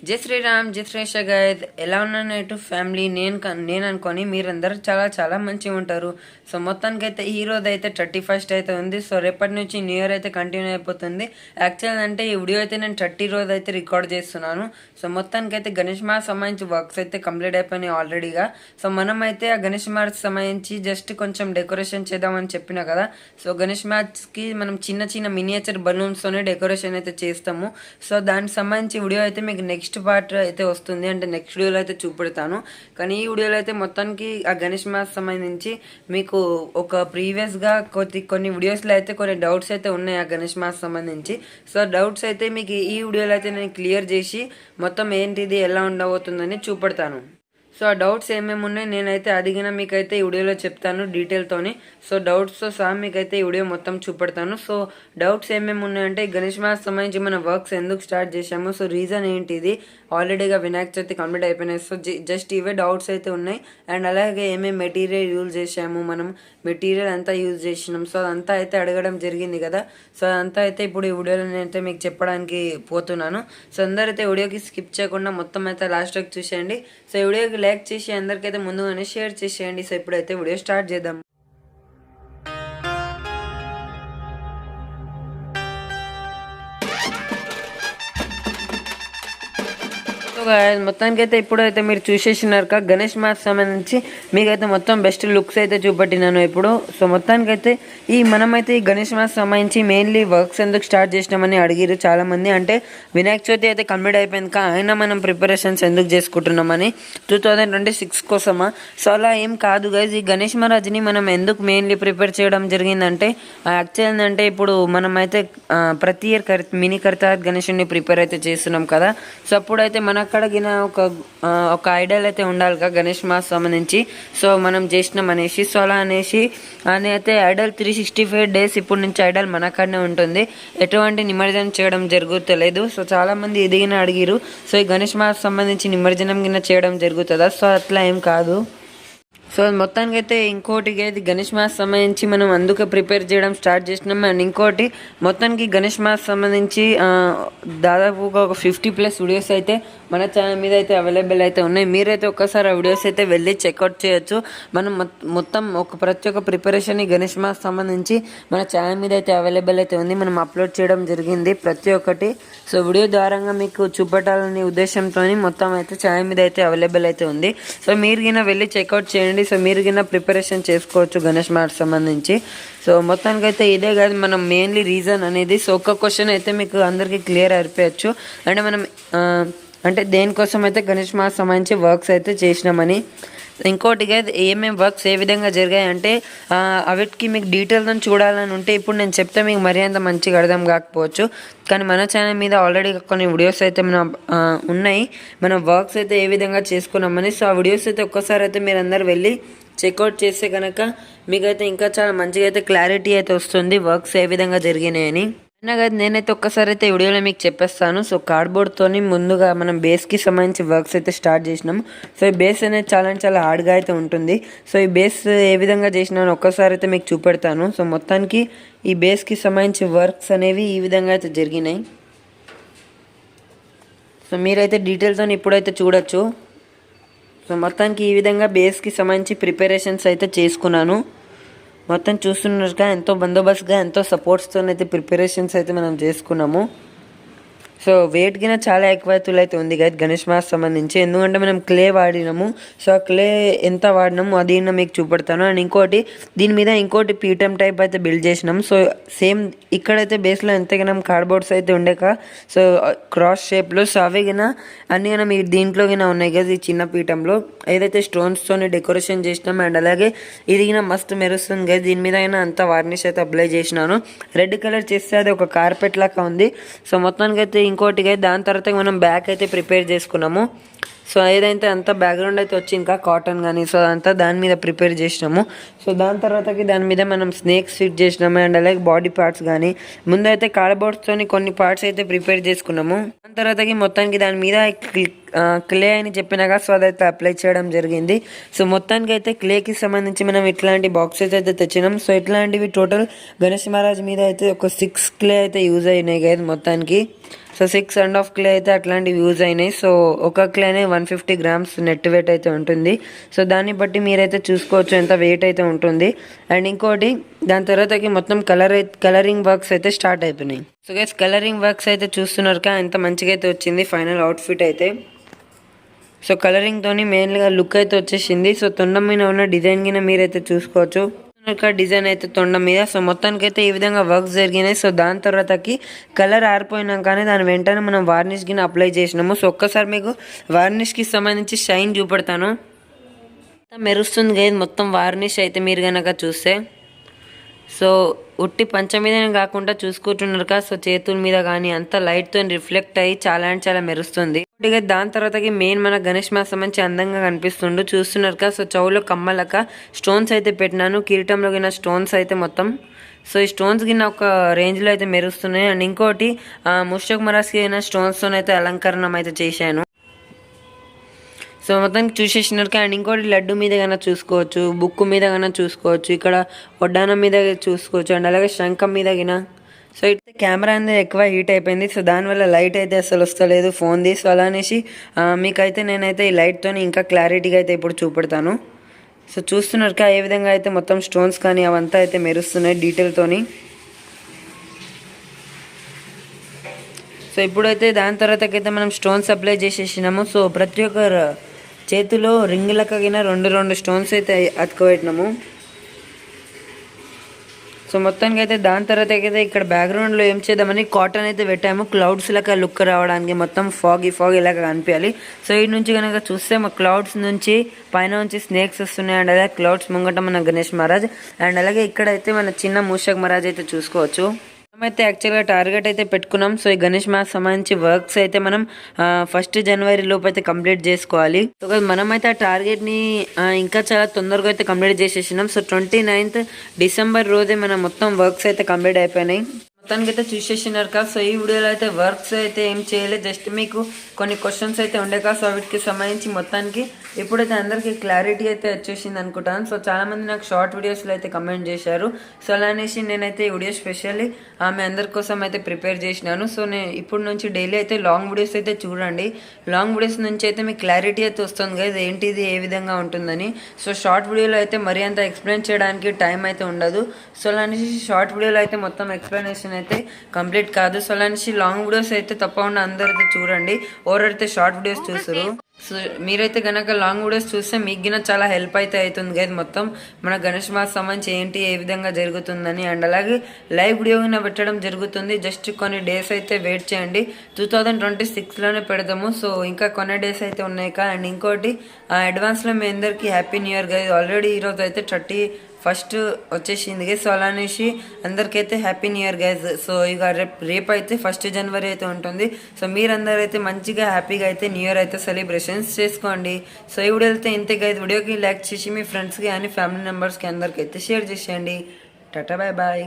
జై శ్రీరామ్, జై శ్రీష గైజ్. ఎలా ఉన్నాను ఫ్యామిలీ? నేను అనుకొని మీరందరూ చాలా చాలా మంచిగా ఉంటారు. సో మొత్తానికి అయితే ఈ రోజు అయితే 31st అయితే ఉంది. సో రేపటి నుంచి న్యూ ఇయర్ అయితే కంటిన్యూ అయిపోతుంది. యాక్చువల్ అంటే ఈ వీడియో అయితే నేను 30 రోజు అయితే రికార్డ్ చేస్తున్నాను. సో మొత్తానికి అయితే గణేష్ మాస్ సంబంధించి వర్క్స్ అయితే కంప్లీట్ అయిపోయినాయి ఆల్రెడీగా. సో మనం అయితే ఆ గణేష్ మాస్ సంబంధించి జస్ట్ కొంచెం డెకరేషన్ చేద్దామని చెప్పిన కదా. సో గణేష్ మాస్కి మనం చిన్న చిన్న మినియేచర్ బలూన్స్తోనే డెకరేషన్ అయితే చేస్తాము. సో దానికి సంబంధించి వీడియో అయితే మీకు నెక్స్ట్ పార్ట్ అయితే వస్తుంది, అంటే నెక్స్ట్ వీడియోలో అయితే చూపెడతాను. కానీ ఈ వీడియోలో అయితే మొత్తానికి ఆ గణేష్ మాస్ సంబంధించి మీకు ఒక ప్రీవియస్గా కొన్ని వీడియోస్లో అయితే కొన్ని డౌట్స్ అయితే ఉన్నాయి ఆ గణేష్ మాస్ సంబంధించి. సో డౌట్స్ అయితే మీకు ఈ వీడియోలో అయితే నేను క్లియర్ చేసి మొత్తం ఏంటిది ఎలా ఉండబోతుందని చూపెడతాను. సో ఆ డౌట్స్ ఏమేమి ఉన్నాయి నేనైతే అడిగిన మీకైతే ఈ వీడియోలో చెప్తాను డీటెయిల్తోని. సో డౌట్స్తో సహా మీకైతే ఈ వీడియో మొత్తం చూపెడతాను. సో డౌట్స్ ఏమేమి ఉన్నాయంటే గణేష్ మాస్ సంబంధించి మన వర్క్స్ ఎందుకు స్టార్ట్ చేశాము, సో రీజన్ ఏంటిది, ఆల్రెడీగా వినాయక చవితి కంప్లీట్ అయిపోయినాయి. సో జస్ట్ ఇవే డౌట్స్ అయితే ఉన్నాయి. అండ్ అలాగే ఏమేమి మెటీరియల్ యూజ్ చేసాము, మనం మెటీరియల్ అంతా యూజ్ చేసినాం, సో అదంతా అయితే అడగడం జరిగింది కదా. సో అదంతా అయితే ఇప్పుడు ఈ వీడియోలో నేనైతే మీకు చెప్పడానికి పోతున్నాను. సో అందరైతే వీడియోకి స్కిప్ చేయకుండా మొత్తం అయితే లాస్ట్ వరకు చూసేయండి. సో ఈ వీడియోకి లైక్ చేసి అందరికైతే ముందుగానే షేర్ చేసేయండి. సో ఇప్పుడైతే వీడియో స్టార్ట్ చేద్దాం. మొత్తానికి అయితే ఇప్పుడైతే మీరు చూసేసినారు గణేష్ మాస్ సంబంధించి మీకైతే మొత్తం బెస్ట్ లుక్స్ అయితే చూపెట్టినాను ఇప్పుడు. సో మొత్తానికైతే మనమైతే ఈ గణేష్ మాస్ సంబంధించి మెయిన్లీ వర్క్స్ ఎందుకు స్టార్ట్ చేసినామని అడిగిరు చాలా మంది. అంటే వినాయక చవితి అయితే కంప్లీట్ అయిపోయింది అయినా మనం ప్రిపరేషన్స్ ఎందుకు చేసుకుంటున్నామని 2026 కోసమా. సో అలా ఏం కాదు గైజ్. ఈ గణేష్ మహారాజ్ని మనం ఎందుకు మెయిన్లీ ప్రిపేర్ చేయడం జరిగిందంటే యాక్చువల్ ఏంటంటే ఇప్పుడు మనమైతే ప్రతి ఇయర్ మినీ కర్తార్ గణేషుని ప్రిపేర్ అయితే చేస్తున్నాం కదా. సో అప్పుడైతే మనకు అక్కడికిన ఒక ఐడియల్ అయితే ఉండాలి కదా గణేష్ మాస్ సంబంధించి. సో మనం చేసినాం అనేసి, సో అలా అనేసి అయితే ఐడల్ 365 days ఇప్పుడు నుంచి ఐడల్ మన కాడనే ఉంటుంది, ఎటువంటి నిమజ్జనం చేయడం జరుగుతలేదు. సో చాలా మంది ఎదిగిన అడిగిరు, సో ఈ గణేష్ మాస్ సంబంధించి నిమజ్జనం కింద చేయడం జరుగుతుందా, సో అట్లా ఏం కాదు. సో మొత్తానికి అయితే ఇంకోటి అయితే గణేష్ మాస్ సంబంధించి మనం అందుకే ప్రిపేర్ చేయడం స్టార్ట్ చేసినాం. అండ్ ఇంకోటి మొత్తానికి గణేష్ మాస్ సంబంధించి దాదాపుగా ఒక 50+ వీడియోస్ అయితే మన ఛానల్ మీద అయితే అవైలబుల్ అయితే ఉన్నాయి. మీరైతే ఒక్కసారి ఆ వీడియోస్ అయితే వెళ్ళి చెక్అవుట్ చేయొచ్చు. మనం మొత్తం ప్రతి ఒక్క ప్రిపరేషన్ గణేష్ మాస్ సంబంధించి మన ఛానల్ మీద అయితే అవైలబుల్ అయితే ఉంది. మనం అప్లోడ్ చేయడం జరిగింది ప్రతి ఒక్కటి. సో వీడియో ద్వారంగా మీకు చూపెట్టాలనే ఉద్దేశంతో మొత్తం అయితే ఛానల్ మీద అయితే అవైలబుల్ అయితే ఉంది. సో మీరు గిన వెళ్ళి చెక్అవుట్ చేయండి. సో మీరు కింద ప్రిపరేషన్ చేసుకోవచ్చు గణేష్ మాట్ సంబంధించి. సో మొత్తానికి అయితే ఇదే కాదు మనం మెయిన్లీ రీజన్ అనేది. సో ఒక్క క్వశ్చన్ అయితే మీకు అందరికీ క్లియర్ అయిపోయచ్చు, అంటే మనం అంటే దేనికోసం అయితే గణేష్ మాట్ సంబంధించి వర్క్స్ అయితే చేసినామని. ఇంకోటిగా ఏమేమి వర్క్స్ ఏ విధంగా జరిగాయి అంటే అవిటికి మీకు డీటెయిల్తో చూడాలని ఉంటే ఇప్పుడు నేను చెప్తే మీకు మరీ అంత మంచిగా అర్థం కాకపోవచ్చు. కానీ మన ఛానల్ మీద ఆల్రెడీ కొన్ని వీడియోస్ అయితే ఉన్నాయి, మనం వర్క్స్ అయితే ఏ విధంగా చేసుకున్నామని. సో ఆ వీడియోస్ అయితే ఒక్కసారి అయితే మీరు అందరు వెళ్ళి చెక్అవుట్ చేస్తే కనుక మీకైతే ఇంకా చాలా మంచిగా అయితే క్లారిటీ అయితే వస్తుంది వర్క్స్ ఏ విధంగా జరిగినాయని. అయినా కదా నేనైతే ఒక్కసారి అయితే వీడియోలో మీకు చెప్పేస్తాను. సో కార్డ్బోర్డ్తోని ముందుగా మనం బేస్కి సంబంధించి వర్క్స్ అయితే స్టార్ట్ చేసినాము. సో ఈ బేస్ అనేది చాలా హార్డ్గా అయితే ఉంటుంది. సో ఈ బేస్ ఏ విధంగా చేసినాను ఒక్కసారి అయితే మీకు చూపెడతాను. సో మొత్తానికి ఈ బేస్కి సంబంధించి వర్క్స్ అనేవి ఈ విధంగా అయితే జరిగినాయి. సో మీరైతే డీటెయిల్తో ఇప్పుడైతే చూడొచ్చు. సో మొత్తానికి ఈ విధంగా బేస్కి సంబంధించి ప్రిపరేషన్స్ అయితే చేసుకున్నాను. మొత్తం చూస్తున్నట్టుగా ఎంతో బందోబస్తుగా ఎంతో సపోర్ట్స్తో అయితే ప్రిపరేషన్స్ అయితే మనం చేసుకున్నాము. సో వెయిట్ కింద చాలా ఎక్కువ అయితే ఉంది కదా గణేష్ మాస్ సంబంధించి, ఎందుకంటే మనం క్లే వాడినాము. సో ఆ క్లే ఎంత వాడినాము అది మీకు చూపెడతాను. అండ్ ఇంకోటి దీని మీద ఇంకోటి పీఠం టైప్ అయితే బిల్డ్ చేసినాం. సో సేమ్ ఇక్కడైతే బేస్లో ఎంతగానో కార్డ్బోర్డ్స్ అయితే ఉండేక సో క్రాస్ షేప్లో. సో అవి గిన అన్ని గిన మీ దీంట్లో గిన ఉన్నాయి కదా ఈ చిన్న పీఠంలో ఏదైతే స్టోన్స్తోని డెకరేషన్ చేసినాం. అండ్ అలాగే ఇది గిన మస్తు మెరుస్తుంది కదా, దీని మీద అయినా అంతా వార్నిష్ అయితే అప్లై చేసినాను. రెడ్ కలర్ చేస్తే అది ఒక కార్పెట్ లాగా ఉంది. సో మొత్తానికి అయితే ఇంకోటిగా దాని తర్వాత మనం బ్యాక్ అయితే ప్రిపేర్ చేసుకున్నాము. సో ఏదైతే అంతా బ్యాక్గ్రౌండ్ అయితే వచ్చి ఇంకా కాటన్ కానీ సో అదంతా దాని మీద ప్రిపేర్ చేసినాము. సో దాని తర్వాతకి దాని మీద మనం స్నేక్స్ ఫిట్ చేసినాము. అండ్ అలాగే బాడీ పార్ట్స్ కానీ ముందైతే కార్డ్బోర్డ్స్తో కొన్ని పార్ట్స్ అయితే ప్రిపేర్ చేసుకున్నాము. దాని తర్వాతకి మొత్తానికి దాని మీద క్లే అని చెప్పినాక సో అదైతే అప్లై చేయడం జరిగింది. సో మొత్తానికి అయితే క్లేకి సంబంధించి మనం ఇట్లాంటి బాక్సెస్ అయితే తెచ్చినాం. సో ఇట్లాంటివి టోటల్ గణేష్ మహారాజ్ మీద అయితే ఒక 6 క్లే అయితే యూజ్ అయినాయి కదా మొత్తానికి. సో 6.5 కిలో అయితే అట్లాంటివి యూజ్ అయినాయి. సో ఒక కిలోనే 150 గ్రామ్స్ నెట్ వెయిట్ అయితే ఉంటుంది. సో దాన్ని బట్టి మీరైతే చూసుకోవచ్చు ఎంత వెయిట్ అయితే ఉంటుంది. అండ్ ఇంకోటి దాని తర్వాతకి మొత్తం కలరింగ్ వర్క్స్ అయితే స్టార్ట్ అయిపోయినాయి. సో గైస్ కలరింగ్ వర్క్స్ అయితే చూస్తున్నారు కదా ఎంత మంచిగా అయితే వచ్చింది ఫైనల్ అవుట్ఫిట్ అయితే. సో కలరింగ్తోని మెయిన్గా లుక్ అయితే వచ్చేసింది. సో తొండం మీద ఉన్న డిజైన్ కింద మీరైతే చూసుకోవచ్చు డిజైన్ అయితే తొండం మీద. సో మొత్తానికైతే ఈ విధంగా వర్క్స్ జరిగినాయి. సో దాని తర్వాతకి కలర్ ఆరిపోయినాకనే దాని వెంటనే మనం వార్నిష్ కింద అప్లై చేసినాము. సో ఒక్కసారి మీకు వార్నిష్కి సంబంధించి షైన్ చూపెడతాను. మెరుస్తుంది కదా మొత్తం వార్నిష్ అయితే మీరు కనుక చూస్తే. సో ఉట్టి పంచ మీదనే కాకుండా చూసుకుంటున్నారు కదా, సో చేతుల మీద కానీ అంతా లైట్తో రిఫ్లెక్ట్ అయ్యి చాలా అంటే చాలా మెరుస్తుంది. దాని తర్వాతకి మెయిన్ మన గణేష్ మాసం మంచి అందంగా కనిపిస్తుండు చూస్తున్నారు కదా. సో చెవులో కమ్మలక స్టోన్స్ అయితే పెట్టినాను, కిరీటంలో గిన స్టోన్స్ అయితే మొత్తం. సో ఈ స్టోన్స్ గిన్న ఒక రేంజ్లో అయితే మెరుస్తున్నాయి. అండ్ ఇంకోటి ముషక్ మరాస్కి అయిన స్టోన్స్తో అయితే అలంకరణం అయితే చేశాను. సో మొత్తానికి చూసేసినారు. అండ్ ఇంకోటి లడ్డు మీద కన్నా చూసుకోవచ్చు, బుక్ మీద కన్నా చూసుకోవచ్చు, ఇక్కడ వడ్డానం మీద చూసుకోవచ్చు, అండ్ అలాగే శంఖం మీద గిన. సో ఇట్లా కెమెరా అనేది ఎక్కువ హీట్ అయిపోయింది. సో దానివల్ల లైట్ అయితే అసలు వస్తలేదు ఫోన్ది. సో అలా అనేసి మీకైతే నేనైతే ఈ లైట్తో ఇంకా క్లారిటీగా అయితే ఇప్పుడు చూపెడతాను. సో చూస్తున్నారు ఏ విధంగా అయితే మొత్తం స్టోన్స్ కానీ అవంతా అయితే మెరుస్తున్నాయి డీటెయిల్తోని. సో ఇప్పుడైతే దాని తర్వాతకైతే మనం స్టోన్స్ అప్లై చేసేసినాము. సో ప్రతి ఒక్క చేతిలో రింగులకగిన 2 స్టోన్స్ అయితే అతుకోబెట్టినాము. సో మొత్తానికి అయితే దాని తర్వాత అయితే ఇక్కడ బ్యాక్గ్రౌండ్లో ఏం చేద్దామని కాటన్ అయితే పెట్టాము, క్లౌడ్స్ లాగా లుక్ రావడానికి, మొత్తం ఫాగ్ ఇలాగా కనిపించాలి. సో ఈ నుంచి కనుక చూస్తే మా క్లౌడ్స్ నుంచి పైన నుంచి స్నేక్స్ వస్తున్నాయి. అండ్ అలాగే క్లౌడ్స్ ముంగట మన గణేష్ మహారాజ్. అండ్ అలాగే ఇక్కడైతే మన చిన్న మూషక్ మహారాజ్ అయితే చూసుకోవచ్చు. మనమైతే యాక్చువల్గా టార్గెట్ అయితే పెట్టుకున్నాం. సో ఈ గణేష్ మాస్ సంబంధించి వర్క్స్ అయితే మనం 1 జనవరి లోపు అయితే కంప్లీట్ చేసుకోవాలి. సో మనమైతే ఆ టార్గెట్ని ఇంకా చాలా తొందరగా అయితే కంప్లీట్ చేసేసినాం. సో 29th డిసెంబర్ రోజే మనం మొత్తం వర్క్స్ అయితే కంప్లీట్ అయిపోయినాయి. మొత్తానికి అయితే చూసేసినారు కదా. సో ఈ వీడియోలో అయితే వర్క్స్ అయితే ఏం చేయలేదు, జస్ట్ మీకు కొన్ని క్వశ్చన్స్ అయితే ఉండే కదా. సో వీటికి సంబంధించి మొత్తానికి ఇప్పుడైతే అందరికీ క్లారిటీ అయితే వచ్చేసింది అనుకుంటాను. సో చాలామంది నాకు షార్ట్ వీడియోస్లో అయితే కమెంట్ చేశారు. సో అలా అనేసి నేనైతే ఈ వీడియో స్పెషల్లీ ఆమె అందరి కోసం అయితే ప్రిపేర్ చేసినాను. సో నేను ఇప్పుడు నుంచి డైలీ అయితే లాంగ్ వీడియోస్ అయితే చూడండి. లాంగ్ వీడియోస్ నుంచి అయితే మీకు క్లారిటీ అయితే వస్తుంది కదా ఏంటిది ఏ విధంగా ఉంటుందని. సో షార్ట్ వీడియోలో అయితే మరీ అంత ఎక్స్ప్లెయిన్ చేయడానికి టైం అయితే ఉండదు. సో అలా అనేసి షార్ట్ వీడియోలో అయితే మొత్తం ఎక్స్ప్లెనేషన్ అయితే కంప్లీట్ కాదు. సో అలా అనేసి లాంగ్ వీడియోస్ అయితే తప్పకుండా అందరైతే చూడండి, ఎవరైతే షార్ట్ వీడియోస్ చూస్తారు. సో మీరైతే కనుక లాంగ్ వీడియోస్ చూస్తే మీకు గిన చాలా హెల్ప్ అయితే అవుతుంది కదా మొత్తం మన గణేష్ మాస్ సంబంధించి ఏంటి ఏ విధంగా జరుగుతుందని. అండ్ అలాగే లైవ్ వీడియో కింద పెట్టడం జరుగుతుంది. జస్ట్ కొన్ని డేస్ అయితే వెయిట్ చేయండి, 2026లోనే పెడదాము. సో ఇంకా కొన్ని డేస్ అయితే ఉన్నాయి కదా. అండ్ ఇంకోటి అడ్వాన్స్లో మీ అందరికీ happy new year guys. Already ఈరోజు అయితే 31st వచ్చేసింది గైస్. సో అలా అనేసి అందరికైతే happy new year guys. So ఇక రేపు అయితే 1 జనవరి అయితే ఉంటుంది. సో మీరందరూ అయితే మంచిగా హ్యాపీగా అయితే న్యూ ఇయర్ అయితే సెలబ్రేషన్స్ చేసుకోండి. సో ఈ వీడియో అయితే ఇంతే గైస్. వీడియోకి లైక్ చేసి మీ ఫ్రెండ్స్కి కానీ ఫ్యామిలీ మెంబర్స్కి అందరికీ అయితే షేర్ చేసేయండి. టాటా బాయ్ బాయ్.